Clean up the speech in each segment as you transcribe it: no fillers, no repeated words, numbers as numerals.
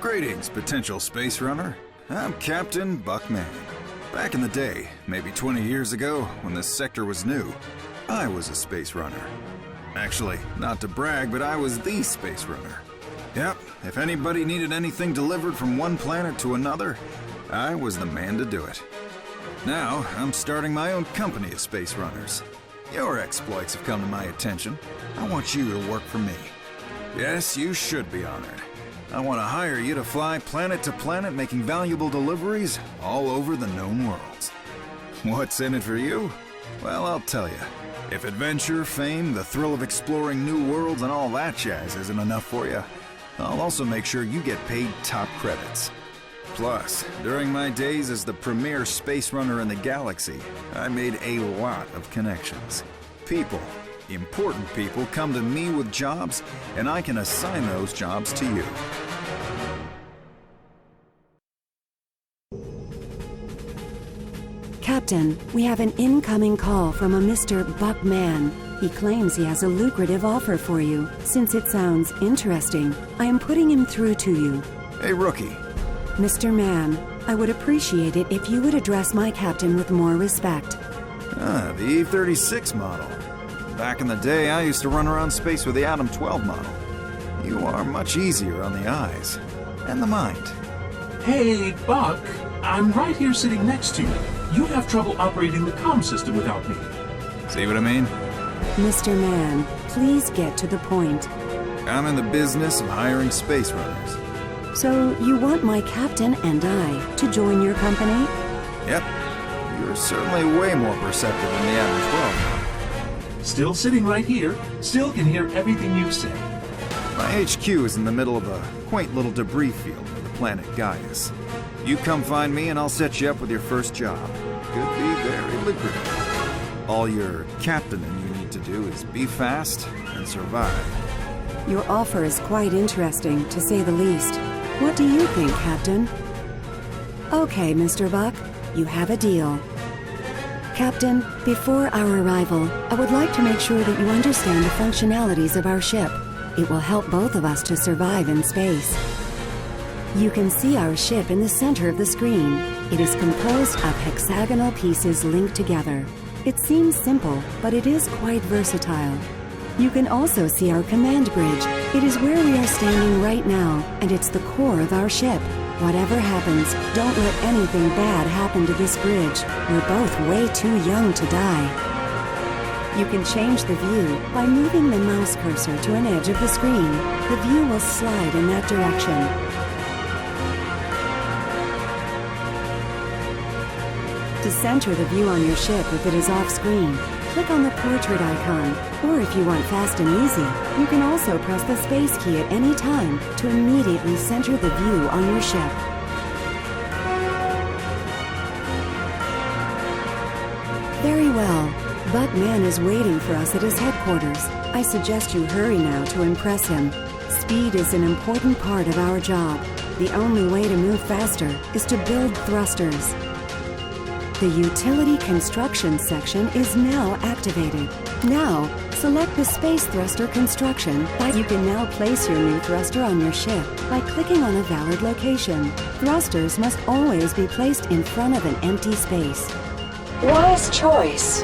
Greetings, potential space runner. I'm Captain Buckman. Back in the day, maybe 20 years ago, when this sector was new, I was a space runner. Actually, not to brag, but I was the space runner. Yep, if anybody needed anything delivered from one planet to another, I was the man to do it. Now, I'm starting my own company of space runners. Your exploits have come to my attention. I want you to work for me. Yes, you should be honored. I want to hire you to fly planet to planet making valuable deliveries all over the known worlds. What's in it for you? Well, I'll tell you. If adventure, fame, the thrill of exploring new worlds and all that jazz isn't enough for you, I'll also make sure you get paid top credits. Plus, during my days as the premier space runner in the galaxy, I made a lot of connections. People, important people, come to me with jobs, and I can assign those jobs to you. Captain, we have an incoming call from a Mr. Buckman. He claims he has a lucrative offer for you. Since it sounds interesting, I am putting him through to you. Hey, rookie. Mr. Mann, I would appreciate it if you would address my captain with more respect. The E-36 model. Back in the day, I used to run around space with the Atom 12 model. You are much easier on the eyes and the mind. Hey, Buck, I'm right here sitting next to you. You have trouble operating the comm system without me. See what I mean? Mr. Mann, please get to the point. I'm in the business of hiring space runners. So you want my captain and I to join your company? Yep. You're certainly way more perceptive than the Atom 12 model. Still sitting right here, still can hear everything you say. My HQ is in the middle of a quaint little debris field for the planet Gaius. You come find me and I'll set you up with your first job. Could be very lucrative. All your captain and you need to do is be fast and survive. Your offer is quite interesting, to say the least. What do you think, Captain? Okay, Mr. Buck, you have a deal. Captain, before our arrival, I would like to make sure that you understand the functionalities of our ship. It will help both of us to survive in space. You can see our ship in the center of the screen. It is composed of hexagonal pieces linked together. It seems simple, but it is quite versatile. You can also see our command bridge. It is where we are standing right now, and it's the core of our ship. Whatever happens, don't let anything bad happen to this bridge. We're both way too young to die. You can change the view by moving the mouse cursor to an edge of the screen. The view will slide in that direction. To center the view on your ship if it is off-screen, click on the portrait icon, or if you want fast and easy, you can also press the space key at any time to immediately center the view on your ship. Very well. Buckman is waiting for us at his headquarters. I suggest you hurry now to impress him. Speed is an important part of our job. The only way to move faster is to build thrusters. The Utility Construction section is now activated. Now, select the Space Thruster Construction. You can now place your new thruster on your ship by clicking on a valid location. Thrusters must always be placed in front of an empty space. Wise choice.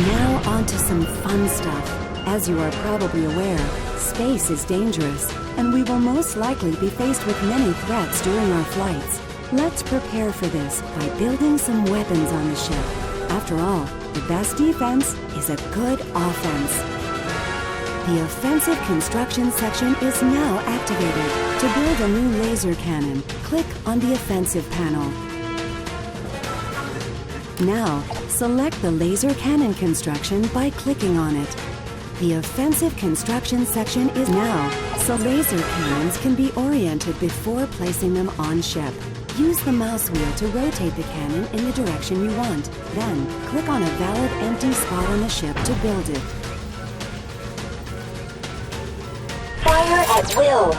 Now on to some fun stuff. As you are probably aware, space is dangerous, and we will most likely be faced with many threats during our flights. Let's prepare for this by building some weapons on the ship. After all, the best defense is a good offense. The Offensive Construction section is now activated. To build a new laser cannon, click on the Offensive panel. Now, select the laser cannon construction by clicking on it. The Offensive Construction section is now, so laser cannons can be oriented before placing them on ship. Use the mouse wheel to rotate the cannon in the direction you want. Then, click on a valid empty spot on the ship to build it. Fire at will.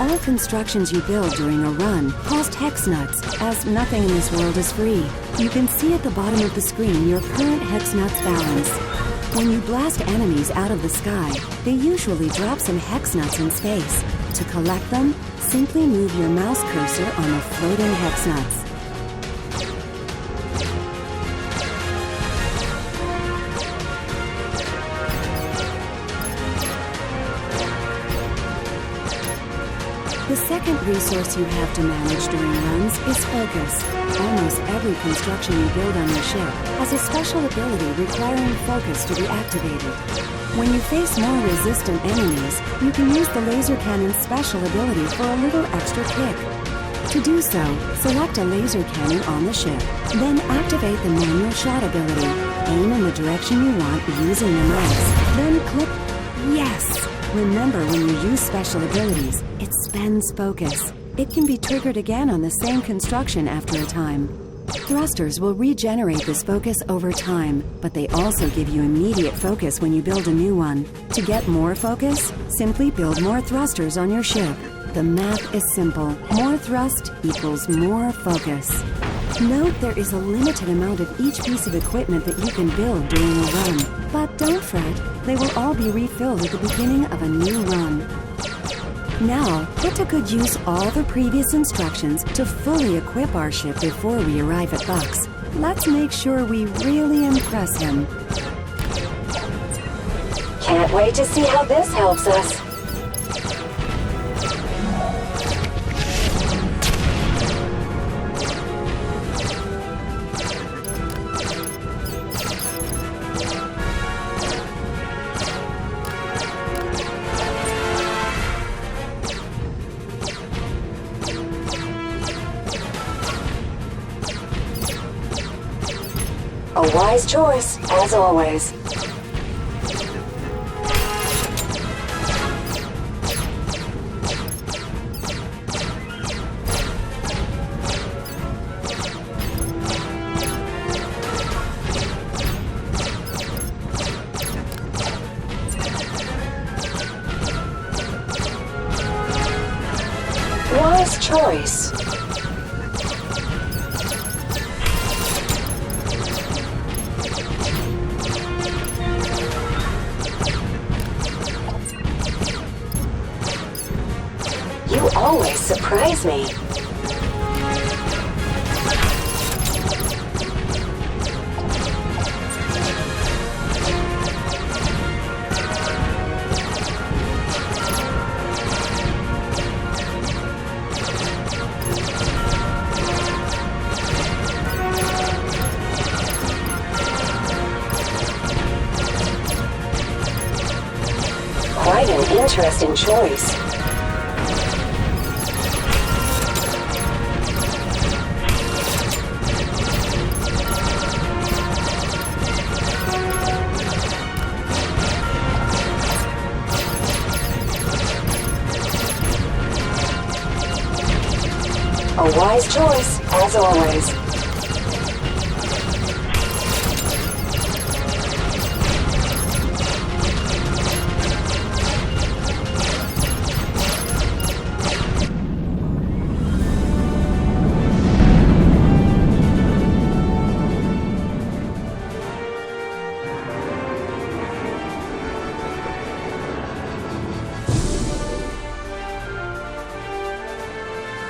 All constructions you build during a run cost hex nuts, as nothing in this world is free. You can see at the bottom of the screen your current hex nuts balance. When you blast enemies out of the sky, they usually drop some hex nuts in space. To collect them, simply move your mouse cursor on the floating hex nuts. The second resource you have to manage during runs is focus. Almost every construction you build on your ship has a special ability requiring focus to be activated. When you face more resistant enemies, you can use the laser cannon's special ability for a little extra kick. To do so, select a laser cannon on the ship, then activate the manual shot ability. Aim in the direction you want using the mouse, then click Yes! Remember, when you use special abilities, it spends focus. It can be triggered again on the same construction after a time. Thrusters will regenerate this focus over time, but they also give you immediate focus when you build a new one. To get more focus, simply build more thrusters on your ship. The math is simple. More thrust equals more focus. Note there is a limited amount of each piece of equipment that you can build during a run. But don't fret, they will all be refilled at the beginning of a new run. Now, put to good use all the previous instructions to fully equip our ship before we arrive at Buck's. Let's make sure we really impress him. Can't wait to see how this helps us. A wise choice, as always. Wise choice. You always surprise me. Quite an interesting choice. A wise choice, as always.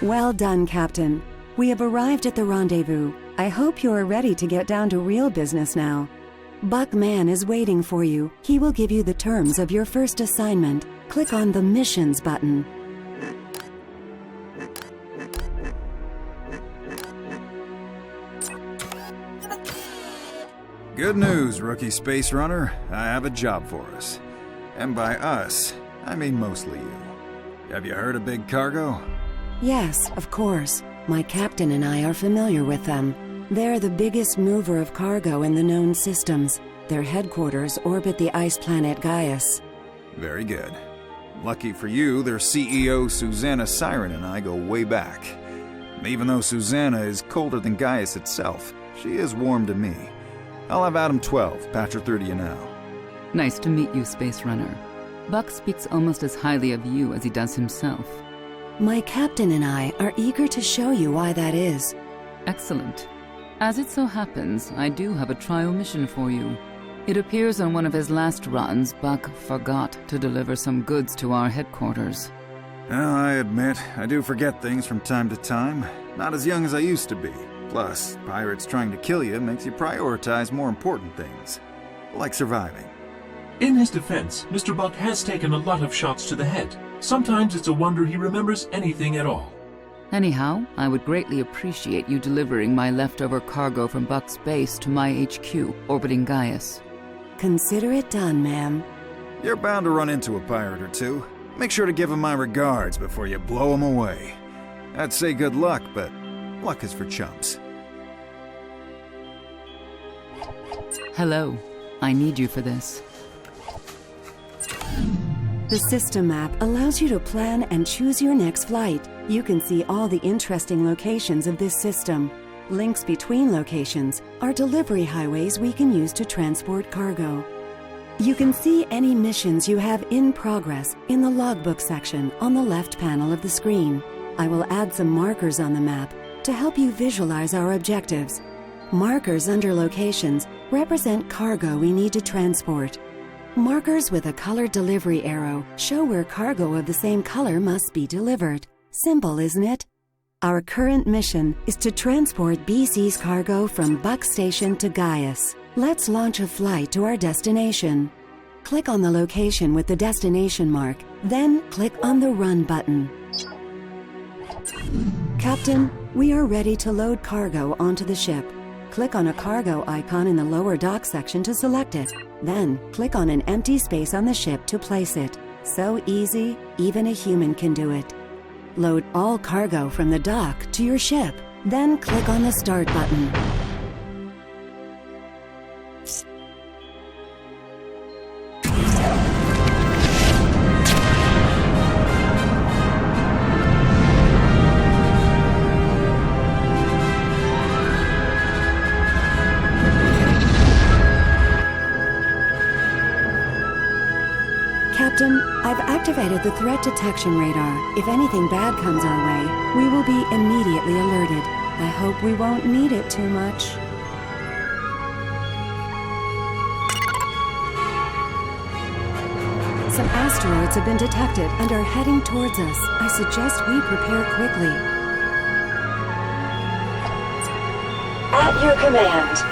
Well done, Captain. We have arrived at the rendezvous. I hope you are ready to get down to real business now. Buckman is waiting for you. He will give you the terms of your first assignment. Click on the Missions button. Good news, rookie space runner. I have a job for us. And by us, I mean mostly you. Have you heard of Big Cargo? Yes, of course. My captain and I are familiar with them. They're the biggest mover of cargo in the known systems. Their headquarters orbit the ice planet Gaius. Very good. Lucky for you, their CEO Susanna Siren and I go way back. Even though Susanna is colder than Gaius itself, she is warm to me. I'll have Adam 12, Patcher 30 now. Nice to meet you, Space Runner. Buck speaks almost as highly of you as he does himself. My captain and I are eager to show you why that is. Excellent. As it so happens, I do have a trial mission for you. It appears on one of his last runs, Buck forgot to deliver some goods to our headquarters. Well, I admit, I do forget things from time to time. Not as young as I used to be. Plus, pirates trying to kill you makes you prioritize more important things. Like surviving. In his defense, Mr. Buck has taken a lot of shots to the head. Sometimes it's a wonder he remembers anything at all. Anyhow, I would greatly appreciate you delivering my leftover cargo from Buck's base to my HQ, orbiting Gaius. Consider it done, ma'am. You're bound to run into a pirate or two. Make sure to give him my regards before you blow him away. I'd say good luck, but luck is for chumps. Hello. I need you for this. The system map allows you to plan and choose your next flight. You can see all the interesting locations of this system. Links between locations are delivery highways we can use to transport cargo. You can see any missions you have in progress in the logbook section on the left panel of the screen. I will add some markers on the map to help you visualize our objectives. Markers under locations represent cargo we need to transport. Markers with a colored delivery arrow show where cargo of the same color must be delivered. Simple, isn't it? Our current mission is to transport BC's cargo from Buck Station to Gaius. Let's launch a flight to our destination. Click on the location with the destination mark, then click on the Run button. Captain, we are ready to load cargo onto the ship. Click on a cargo icon in the lower dock section to select it. Then, click on an empty space on the ship to place it. So easy, even a human can do it. Load all cargo from the dock to your ship. Then click on the Start button. Captain, I've activated the threat detection radar. If anything bad comes our way, we will be immediately alerted. I hope we won't need it too much. Some asteroids have been detected and are heading towards us. I suggest we prepare quickly. At your command.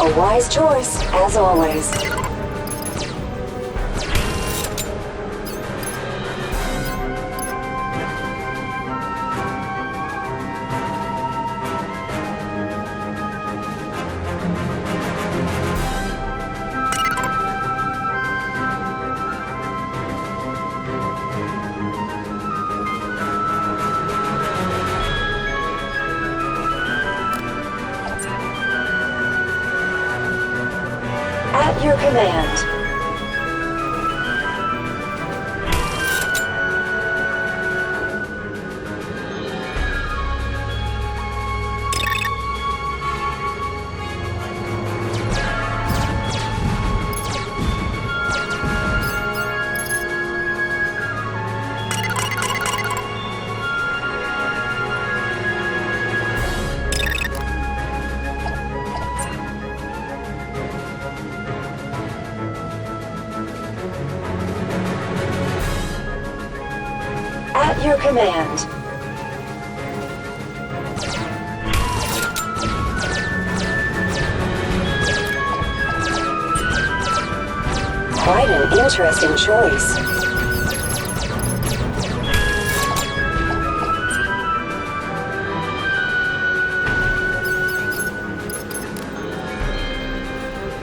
A wise choice, as always. At your command. At your command. Quite an interesting choice.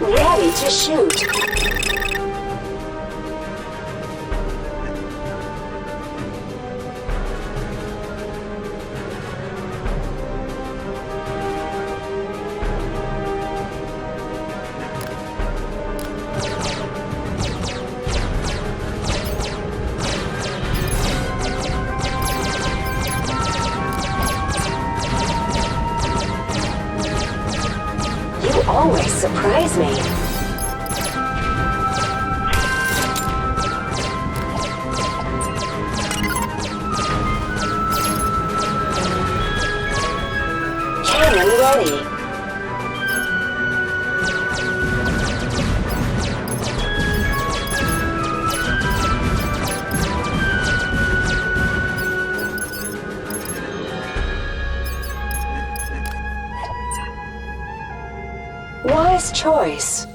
Ready to shoot. Always surprise me. Cannon ready. Wise choice.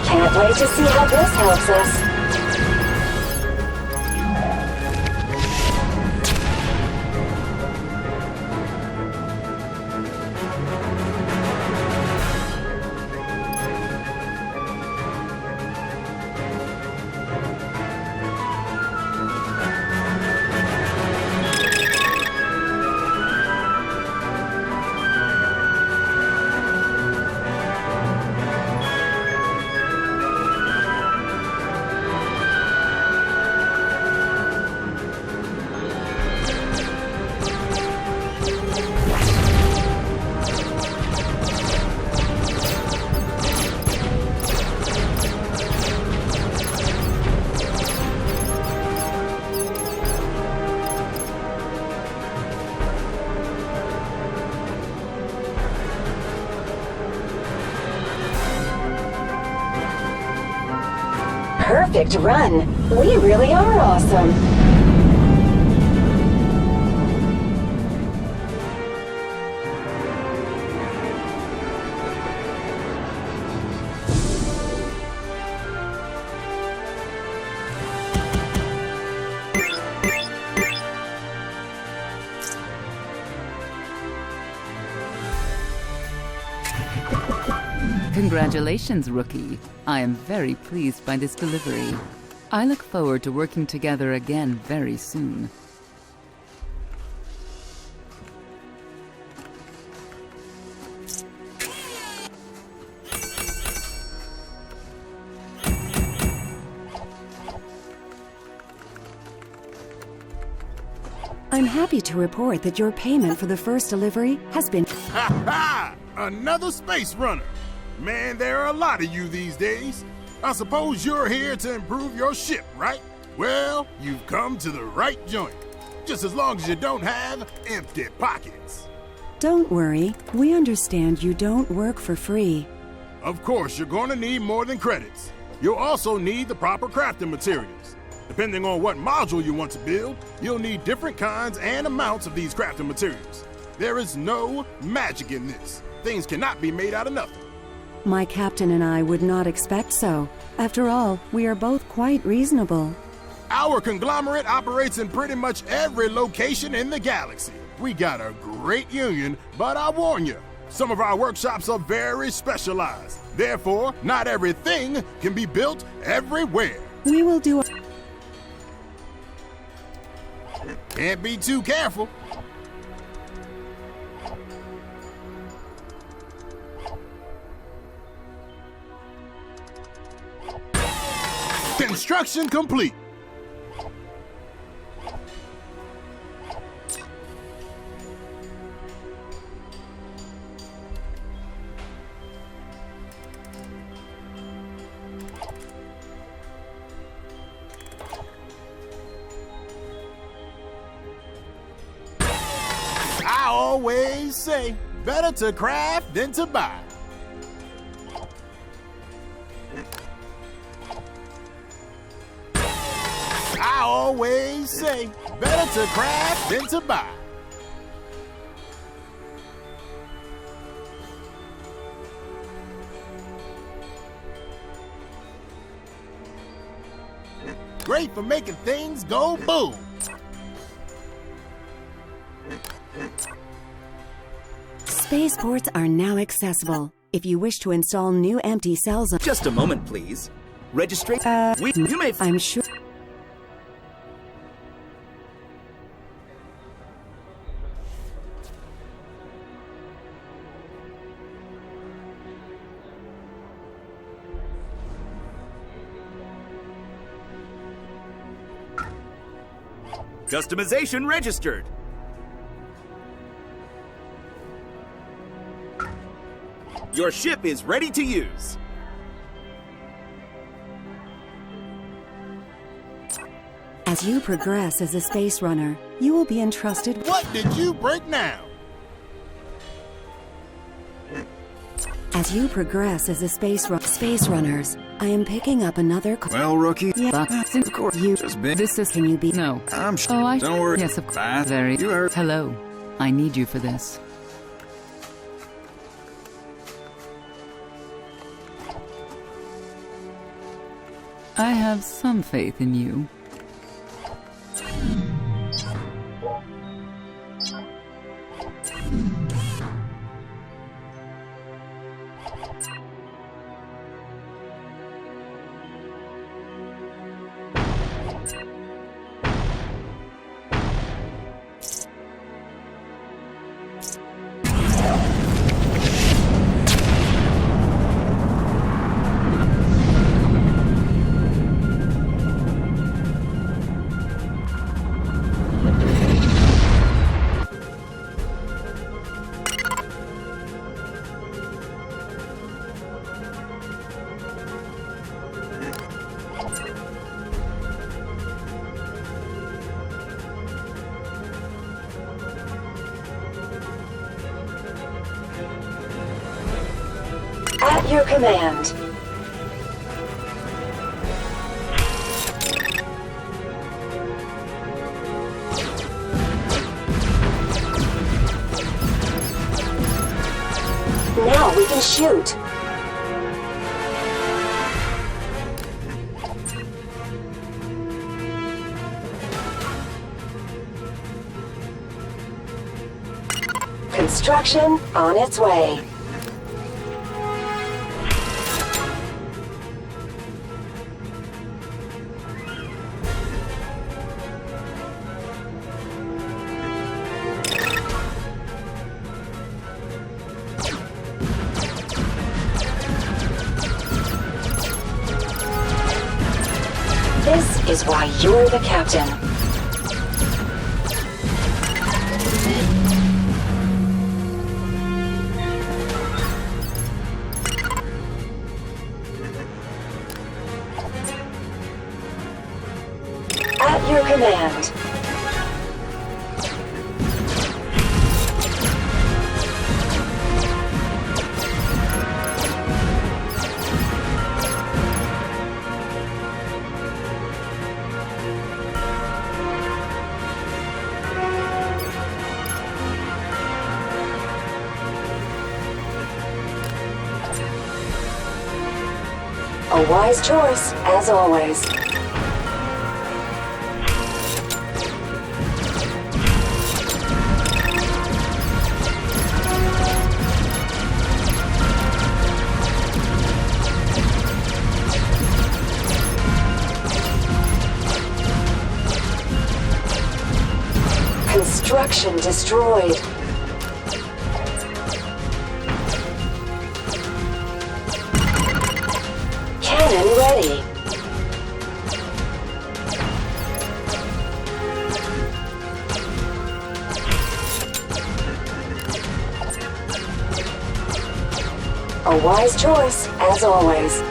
Can't wait to see how this helps us. Perfect run. We really are awesome. Congratulations, rookie. I am very pleased by this delivery. I look forward to working together again very soon. I'm happy to report that your payment for the first delivery has been... Ha ha! Another space runner! Man, there are a lot of you these days. I suppose you're here to improve your ship, right? Well, you've come to the right joint. Just as long as you don't have empty pockets. Don't worry, we understand you don't work for free. Of course, you're going to need more than credits. You'll also need the proper crafting materials. Depending on what module you want to build, you'll need different kinds and amounts of these crafting materials. There is no magic in this. Things cannot be made out of nothing. My captain and I would not expect so. After all, we are both quite reasonable. Our conglomerate operates in pretty much every location in the galaxy. We got a great union, but I warn you, some of our workshops are very specialized. Therefore, not everything can be built everywhere. We will do... Can't be too careful. Construction complete. I always say, better to craft than to buy. I always say, better to craft than to buy. Great for making things go boom. Spaceports are now accessible. If you wish to install new empty cells on... Just a moment, please. Registration. You may. I'm sure... Customization registered. Your ship is ready to use. As you progress as a space runner, you will be entrusted... What did you break now? As you progress as a space runners, I am picking up another... Well, rookie, Of course, you... just been. This is... Can you be... No. I'm sure. Oh, I... Don't worry. Yes, of course. Fast. Very... You heard. Hello. I need you for this. I have some faith in you. At your command. Now we can shoot. Construction on its way. This is why you're the captain. At your command. A wise choice, as always. Construction destroyed. Cannon ready. A wise choice, as always.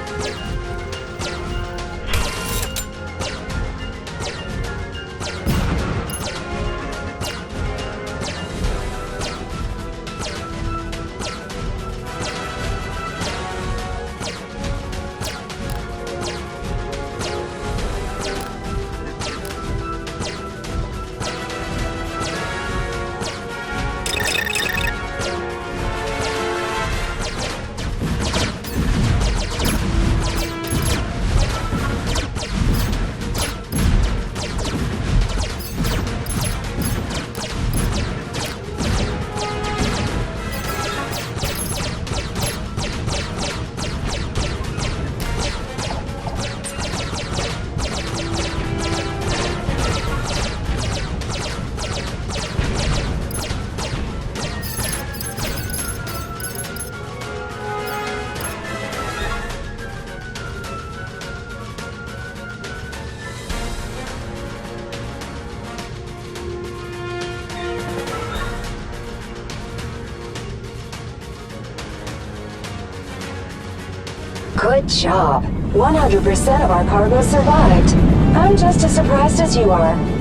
Good job. 100% of our cargo survived. I'm just as surprised as you are.